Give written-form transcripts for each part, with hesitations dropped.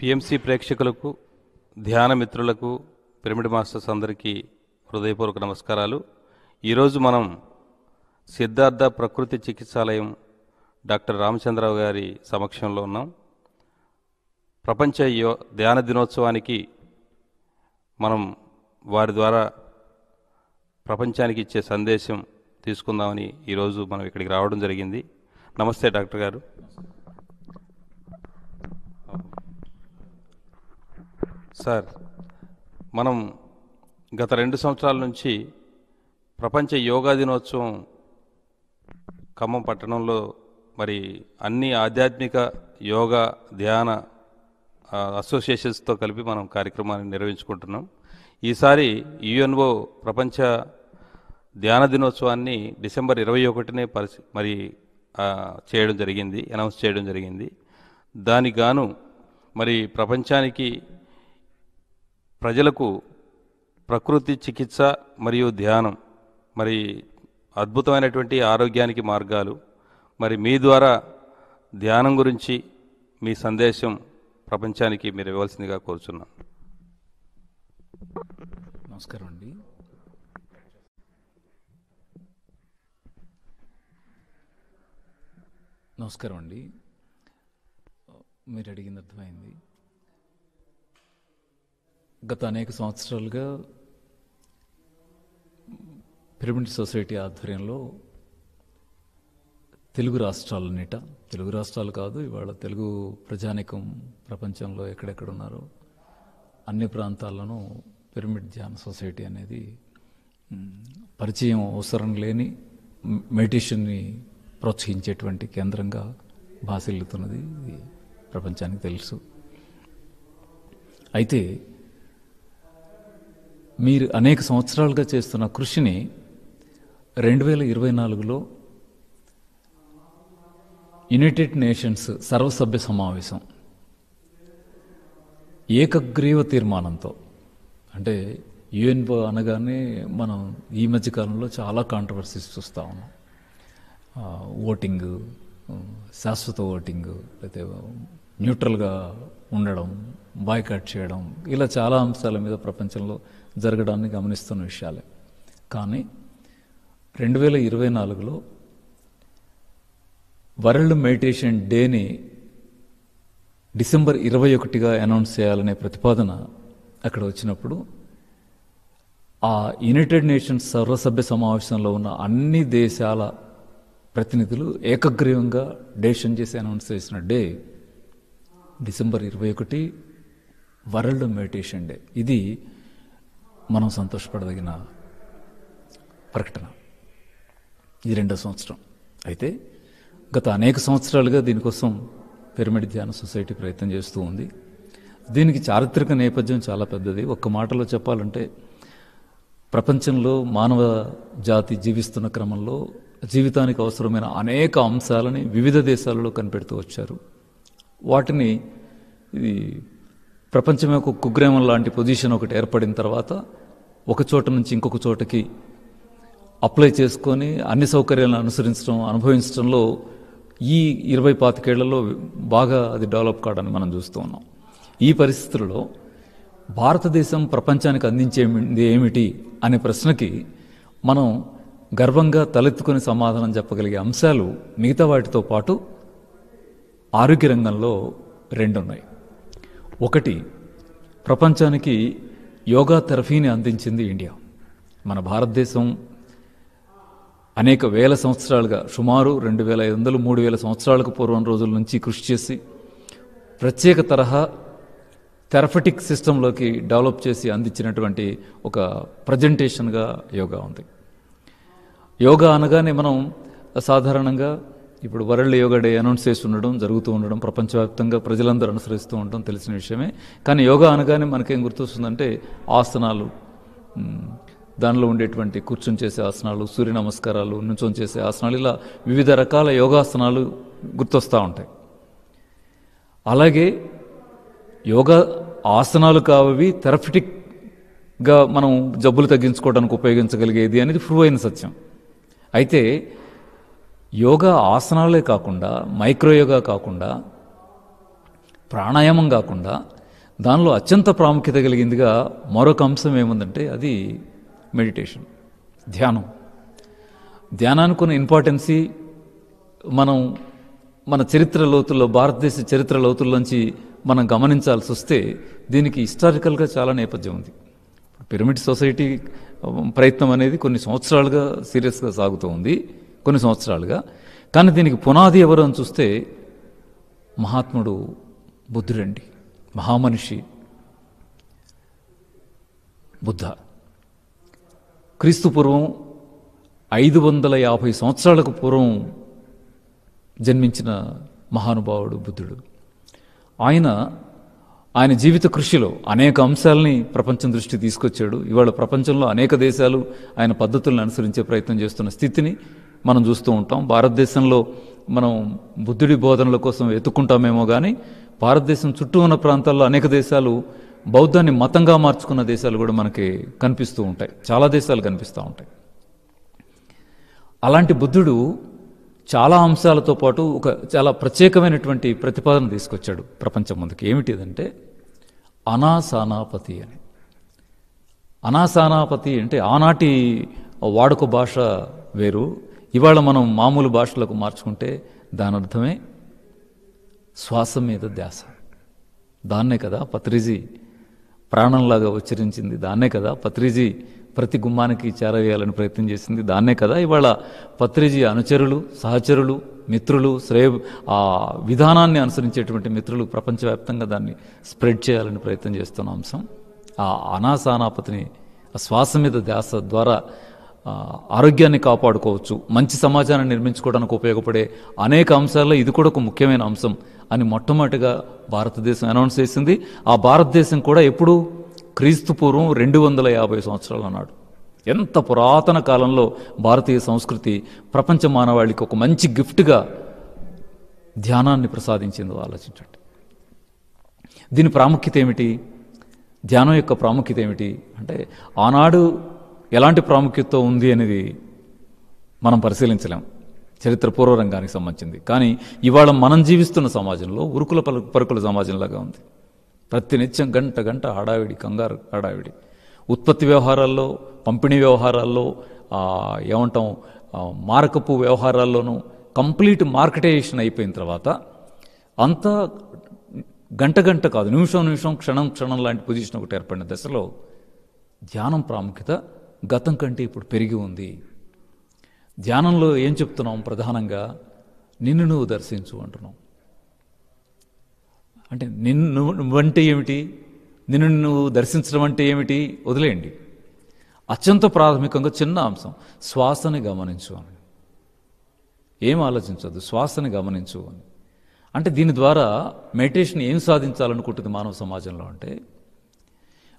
PMC ప్రేక్షకులకు, ధ్యాన మిత్రులకు, పిరమిడ్ మాస్టర్స్ అందరికీ హృదయపూర్వక నమస్కారాలు. ఈరోజు మనం సిద్ధార్థ ప్రకృతి చికిత్సాలయం డాక్టర్ రామచంద్రరావు గారి సమక్షంలో ఉన్నాం. ప్రపంచ ధ్యాన దినోత్సవానికి మనం వారి ద్వారా ప్రపంచానికి ఇచ్చే సందేశం తీసుకుందామని ఈరోజు మనం ఇక్కడికి రావడం జరిగింది. నమస్తే డాక్టర్ గారు. సార్, మనం గత 2 సంవత్సరాల నుంచి ప్రపంచ యోగా దినోత్సవం ఖమ్మం పట్టణంలో మరి అన్ని ఆధ్యాత్మిక యోగా ధ్యాన అసోసియేషన్స్తో కలిపి మనం కార్యక్రమాన్ని నిర్వహించుకుంటున్నాం. ఈసారి యుఎన్ఓ ప్రపంచ ధ్యాన దినోత్సవాన్ని డిసెంబర్ 21నే మరి చేయడం జరిగింది, అనౌన్స్ చేయడం జరిగింది. దానికి గాను మరి ప్రపంచానికి ప్రజలకు ప్రకృతి చికిత్స మరియు ధ్యానం మరి అద్భుతమైనటువంటి ఆరోగ్యానికి మార్గాలు, మరి మీ ద్వారా ధ్యానం గురించి మీ సందేశం ప్రపంచానికి మీరు ఇవ్వాల్సిందిగా కోరుచున్నాం. నమస్కారం అండి. మీరు అడిగింది అర్థమైంది. గత అనేక సంవత్సరాలుగా పిరమిడ్ సొసైటీ ఆధ్వర్యంలో తెలుగు రాష్ట్రాలు కాదు, ఇవాళ తెలుగు ప్రజానికం ప్రపంచంలో ఎక్కడెక్కడున్నారో అన్ని ప్రాంతాల్లోనూ పిరమిడ్ ధ్యాన సొసైటీ అనేది పరిచయం అవసరం లేని మెడిటేషన్ని ప్రోత్సహించేటువంటి కేంద్రంగా భాసిల్లుతున్నది ప్రపంచానికి తెలుసు. అయితే మీరు అనేక సంవత్సరాలుగా చేస్తున్న కృషిని 2024లో యునైటెడ్ నేషన్స్ సర్వసభ్య సమావేశం ఏకగ్రీవ తీర్మానంతో, అంటే యుఎన్ఓ అనగానే మనం ఈ మధ్యకాలంలో చాలా కాంట్రవర్సీస్ చూస్తూ ఉన్నాం. ఓటింగ్, శాశ్వత ఓటింగ్, లేకపోతే న్యూట్రల్గా ఉండడం, బాయ్కాట్ చేయడం, ఇలా చాలా అంశాల మీద ప్రపంచంలో జరగడాన్ని గమనిస్తున్న విషయాలే. కానీ 2024లో వరల్డ్ మెడిటేషన్ డేని డిసెంబర్ 21గా అనౌన్స్ చేయాలనే ప్రతిపాదన అక్కడ వచ్చినప్పుడు ఆ యునైటెడ్ నేషన్స్ సర్వసభ్య సమావేశంలో ఉన్న అన్ని దేశాల ప్రతినిధులు ఏకగ్రీవంగా డెసిషన్ చేసి అనౌన్స్ చేసిన day December 21 world meditation day. ఇది మనం సంతోషపడదగిన ప్రకటన. ఇది 2వ సంవత్సరం. అయితే గత అనేక సంవత్సరాలుగా దీనికోసం పిరమిడ్ ధ్యాన సొసైటీ ప్రయత్నం చేస్తూ ఉంది. దీనికి చారిత్రక నేపథ్యం చాలా పెద్దది. ఒక్క మాటలో చెప్పాలంటే, ప్రపంచంలో మానవ జాతి జీవిస్తున్న క్రమంలో జీవితానికి అవసరమైన అనేక అంశాలని వివిధ దేశాలలో కనిపెడుతూ వచ్చారు. వాటిని ఇది ప్రపంచమే ఒక కుగ్రామం లాంటి పొజిషన్ ఒకటి ఏర్పడిన తర్వాత ఒక చోట నుంచి ఇంకొక చోటకి అప్లై చేసుకొని అన్ని సౌకర్యాలను అనుభవించడంలో ఈ 20-25 ఏళ్లలో బాగా అది డెవలప్ కావడానికి మనం చూస్తూ ఉన్నాం. ఈ పరిస్థితుల్లో భారతదేశం ప్రపంచానికి అందించేది ఏమిటి అనే ప్రశ్నకి మనం గర్వంగా తలెత్తుకొని సమాధానం చెప్పగలిగే అంశాలు మిగతా వాటితో పాటు ఆరోగ్య రంగంలో 2 ఉన్నాయి. ఒకటి, ప్రపంచానికి యోగా థెరపీని అందించింది ఇండియా. మన భారతదేశం అనేక వేల సంవత్సరాలుగా, సుమారు 2500-3000 సంవత్సరాలకు పూర్వం రోజుల నుంచి కృషి చేసి ప్రత్యేక తరహా థెరపటిక్ సిస్టంలోకి డెవలప్ చేసి అందించినటువంటి ఒక ప్రజెంటేషన్గా యోగా ఉంది. యోగా అనగానే మనం సాధారణంగా ఇప్పుడు వరల్డ్ యోగా డే అనౌన్స్ చేసి జరుగుతూ ఉండడం, ప్రపంచవ్యాప్తంగా ప్రజలందరూ అనుసరిస్తూ ఉండడం తెలిసిన విషయమే. కానీ యోగా అనగానే మనకేం గుర్తొస్తుందంటే ఆసనాలు, దానిలో ఉండేటువంటి కూర్చొని చేసే ఆసనాలు, సూర్య నమస్కారాలు, నుంచొని చేసే ఆసనాలు, ఇలా వివిధ రకాల యోగాసనాలు గుర్తొస్తూ ఉంటాయి. అలాగే యోగా ఆసనాలు కావవి థెరపటిక్గా మనం జబ్బులు తగ్గించుకోవడానికి ఉపయోగించగలిగేది అనేది ప్రూవ్ అయిన సత్యం. అయితే యోగా ఆసనాలే కాకుండా, మైక్రోయోగా కాకుండా ప్రాణాయామం కాకుండా దానిలో అత్యంత ప్రాముఖ్యత కలిగిందిగా మరొక అంశం ఏముందంటే అది మెడిటేషన్, ధ్యానం. ధ్యానానికి ఉన్న ఇంపార్టెన్సీ మనం మన చరిత్ర లోతుల్లో, భారతదేశ చరిత్ర లోతుల్లోంచి మనం గమనించాల్సి వస్తే దీనికి హిస్టారికల్గా చాలా నేపథ్యం ఉంది. పిరమిడ్ సొసైటీ ప్రయత్నం అనేది కొన్ని సంవత్సరాలుగా సీరియస్గా సాగుతూ ఉంది, కొన్ని సంవత్సరాలుగా. కానీ దీనికి పునాది ఎవరు అని చూస్తే మహాత్ముడు బుద్ధుడండి, మహామనిషి బుద్ధ. క్రీస్తు పూర్వం 550 సంవత్సరాలకు పూర్వం జన్మించిన మహానుభావుడు బుద్ధుడు. ఆయన జీవిత కృషిలో అనేక అంశాలని ప్రపంచం దృష్టి తీసుకొచ్చాడు. ఇవాళ ప్రపంచంలో అనేక దేశాలు ఆయన పద్ధతులను అనుసరించే ప్రయత్నం చేస్తున్న స్థితిని మనం చూస్తూ ఉంటాం. భారతదేశంలో మనం బుద్ధుడి బోధనల కోసం వెతుక్కుంటామేమో కానీ భారతదేశం చుట్టూ ఉన్న ప్రాంతాల్లో అనేక దేశాలు బౌద్ధాన్ని మతంగా మార్చుకున్న దేశాలు కూడా మనకి కనిపిస్తూ ఉంటాయి, చాలా దేశాలు కనిపిస్తూ ఉంటాయి. అలాంటి బుద్ధుడు చాలా అంశాలతో పాటు ఒక చాలా ప్రత్యేకమైనటువంటి ప్రతిపాదన తీసుకొచ్చాడు ప్రపంచం ముందుకు. ఏమిటిదంటే అనాసానాపతి అని. అనాసానాపతి అంటే ఆనాటి వాడుక భాష వేరు, ఇవాళ మనం మామూలు భాషలకు మార్చుకుంటే దాని అర్థమే శ్వాస మీద ధ్యాస. దాన్నే కదా పత్రిజీ ప్రాణంలాగా ఉచ్చరించింది, దాన్నే కదా పత్రిజీ ప్రతి గుమ్మానికి చేరవేయాలని ప్రయత్నం చేసింది, దాన్నే కదా ఇవాళ పత్రిజీ అనుచరులు, సహచరులు, మిత్రులు, ఆ విధానాన్ని అనుసరించేటువంటి మిత్రులు ప్రపంచవ్యాప్తంగా దాన్ని స్ప్రెడ్ చేయాలని ప్రయత్నం చేస్తున్న అంశం. ఆ అనాసానాపతిని, ఆ శ్వాస మీద ధ్యాస ద్వారా ఆరోగ్యాన్ని కాపాడుకోవచ్చు, మంచి సమాజాన్ని నిర్మించుకోవడానికి ఉపయోగపడే అనేక అంశాల్లో ఇది కూడా ఒక ముఖ్యమైన అంశం అని మొట్టమొదటిగా భారతదేశం అనౌన్స్ చేసింది. ఆ భారతదేశం కూడా ఎప్పుడు క్రీస్తు పూర్వం 250 సంవత్సరాలు అన్నాడు. ఎంత పురాతన కాలంలో భారతీయ సంస్కృతి ప్రపంచ మానవాళికి ఒక మంచి గిఫ్ట్గా ధ్యానాన్ని ప్రసాదించిందో ఆలోచించండి. దీని ప్రాముఖ్యత ఏమిటి, ధ్యానం యొక్క ప్రాముఖ్యత ఏమిటి అంటే ఆనాడు ఎలాంటి ప్రాముఖ్యత ఉంది అనేది మనం పరిశీలించలేం, చరిత్ర పూర్వరంగానికి సంబంధించింది. కానీ ఇవాళ మనం జీవిస్తున్న సమాజంలో ఉరుకుల పరుకుల సమాజంలాగా ఉంది. ప్రతినిత్యం గంట హడావిడి, కంగారు హడావిడి, ఉత్పత్తి వ్యవహారాల్లో, పంపిణీ వ్యవహారాల్లో, ఏమంటాం మారకపు వ్యవహారాల్లోనూ కంప్లీట్ మార్కెటైజేషన్ అయిపోయిన తర్వాత అంతా గంట కాదు, నిమిషం క్షణం లాంటి పొజిషన్ ఒకటి ఏర్పడిన దశలో ధ్యానం ప్రాముఖ్యత గతం కంటే ఇప్పుడు పెరిగి ఉంది. ధ్యానంలో ఏం చెప్తున్నాం, ప్రధానంగా నిన్ను నువ్వు దర్శించు అంటున్నాం. అంటే నువ్వంటే ఏమిటి, నిన్ను నువ్వు దర్శించడం అంటే ఏమిటి వదిలేయండి. అత్యంత ప్రాథమికంగా చిన్న అంశం, శ్వాసని గమనించు అని. ఏం ఆలోచించదు, శ్వాసని గమనించు అని. అంటే దీని ద్వారా మెడిటేషన్ ఏం సాధించాలనుకుంటుంది మానవ సమాజంలో అంటే,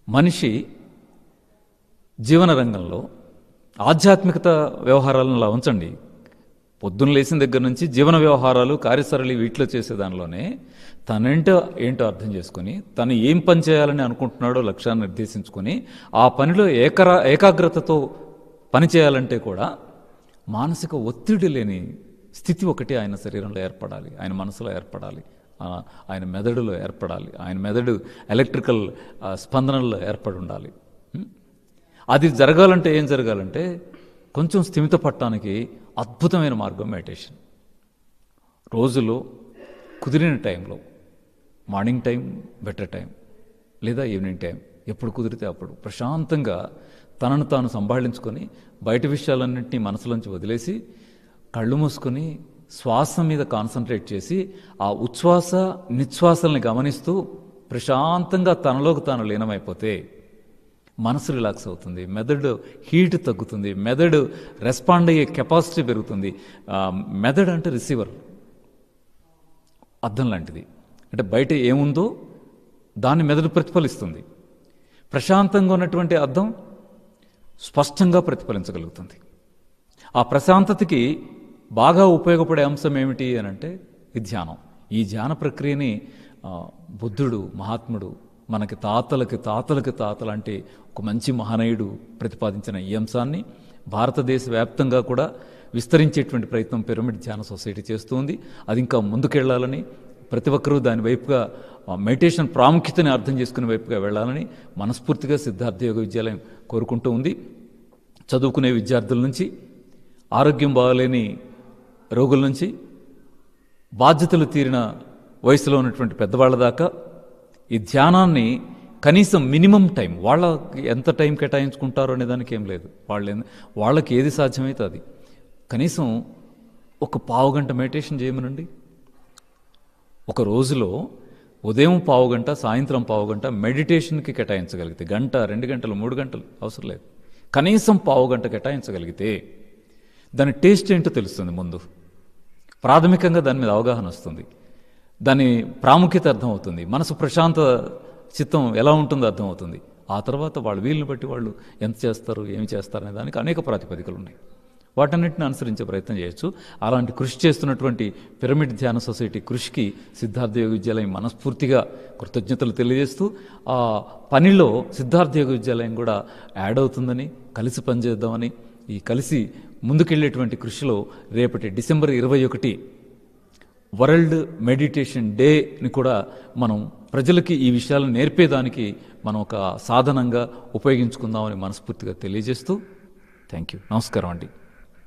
మనిషి జీవన రంగంలో ఆధ్యాత్మికత వ్యవహారాలను అలా ఉంచండి, పొద్దున్న లేచిన దగ్గర నుంచి జీవన వ్యవహారాలు, కార్యసరళి వీటిలో చేసే దానిలోనే ఏంటో అర్థం చేసుకొని తను ఏం పని చేయాలని అనుకుంటున్నాడో లక్ష్యాన్ని నిర్దేశించుకొని ఆ పనిలో ఏకాగ్రతతో పని చేయాలంటే కూడా మానసిక ఒత్తిడి లేని స్థితి ఒకటి ఆయన శరీరంలో ఏర్పడాలి, ఆయన మనసులో ఏర్పడాలి, ఆయన మెదడులో ఏర్పడాలి, ఆయన మెదడు ఎలక్ట్రికల్ స్పందనల్లో ఏర్పడి ఉండాలి. అది జరగాలంటే ఏం జరగాలంటే కొంచెం స్థిమిత పట్టడానికి అద్భుతమైన మార్గం మెడిటేషన్. రోజులో కుదిరిన టైంలో, మార్నింగ్ టైం బెటర్ టైం లేదా ఈవినింగ్ టైం, ఎప్పుడు కుదిరితే అప్పుడు ప్రశాంతంగా తనను తాను సంభాళించుకొని బయట విషయాలన్నింటినీ మనసులోంచి వదిలేసి కళ్ళు మూసుకొని శ్వాస మీద కాన్సన్ట్రేట్ చేసి ఆ ఉచ్ఛ్వాస నిశ్వాసల్ని గమనిస్తూ ప్రశాంతంగా తనలోకి తాను లీనమైపోతే మనసు రిలాక్స్ అవుతుంది, మెదడు హీట్ తగ్గుతుంది, మెదడు రెస్పాండ్ అయ్యే కెపాసిటీ పెరుగుతుంది. మెదడు అంటే రిసీవర్, అద్దం లాంటిది. అంటే బయట ఏముందో దాన్ని మెదడు ప్రతిఫలిస్తుంది. ప్రశాంతంగా ఉన్నటువంటి అద్దం స్పష్టంగా ప్రతిఫలించగలుగుతుంది. ఆ ప్రశాంతతకి బాగా ఉపయోగపడే అంశం ఏమిటి అని అంటే ఈ ధ్యానం. ఈ ధ్యాన ప్రక్రియని బుద్ధుడు, మహాత్ముడు మనకి తాతలకి తాతలాంటి ఒక మంచి మహనీయుడు ప్రతిపాదించిన ఈ అంశాన్ని భారతదేశ వ్యాప్తంగా కూడా విస్తరించేటువంటి ప్రయత్నం పిరమిడ్ ధ్యాన సొసైటీ చేస్తుంది. అది ఇంకా ముందుకెళ్లాలని ప్రతి ఒక్కరూ దాని వైపుగా మెడిటేషన్ ప్రాముఖ్యతని అర్థం చేసుకునే వైపుగా వెళ్ళాలని మనస్ఫూర్తిగా సిద్ధార్థ యోగ విద్యాలయం కోరుకుంటూ ఉంది. చదువుకునే విద్యార్థుల నుంచి, ఆరోగ్యం బాగలేని రోగుల నుంచి, బాధ్యతలు తీరిన వయసులో ఉన్నటువంటి పెద్దవాళ్ళ దాకా ఈ ధ్యానాన్ని కనీసం మినిమం టైం, వాళ్ళకి ఎంత టైం కేటాయించుకుంటారో అనే దానికి ఏం లేదు. వాళ్ళకి ఏది సాధ్యమైతే అది కనీసం ఒక పావుగంట మెడిటేషన్ చేయమనండి. ఒక రోజులో ఉదయం పావుగంట, సాయంత్రం పావుగంట మెడిటేషన్కి కేటాయించగలిగితే, గంట, 2 గంటలు, 3 గంటలు అవసరం లేదు, కనీసం పావుగంట కేటాయించగలిగితే దాని టేస్ట్ ఏంటో తెలుస్తుంది. ముందు ప్రాథమికంగా దాని మీద అవగాహన వస్తుంది, దాని ప్రాముఖ్యత అర్థమవుతుంది, మనసు ప్రశాంత చిత్తం ఎలా ఉంటుందో అర్థమవుతుంది. ఆ తర్వాత వాళ్ళ వీలుని బట్టి వాళ్ళు ఎంత చేస్తారు, ఏమి చేస్తారు అనే దానికి అనేక ప్రాతిపదికలు ఉన్నాయి. వాటన్నిటిని అనుసరించే ప్రయత్నం చేయొచ్చు. అలాంటి కృషి చేస్తున్నటువంటి పిరమిడ్ ధ్యాన సొసైటీ కృషికి సిద్ధార్థ యోగ విద్యాలయం మనస్ఫూర్తిగా కృతజ్ఞతలు తెలియజేస్తూ, ఆ పనిలో సిద్ధార్థ యోగ విద్యాలయం కూడా యాడ్ అవుతుందని, కలిసి పనిచేద్దామని, ఈ కలిసి ముందుకెళ్ళేటువంటి కృషిలో రేపటి డిసెంబర్ 21 వరల్డ్ మెడిటేషన్ డేని కూడా మనం ప్రజలకి ఈ విషయాలను నేర్పేదానికి మనం ఒక సాధనంగా ఉపయోగించుకుందామని మనస్ఫూర్తిగా తెలియజేస్తూ థ్యాంక్ యూ. నమస్కారం అండి.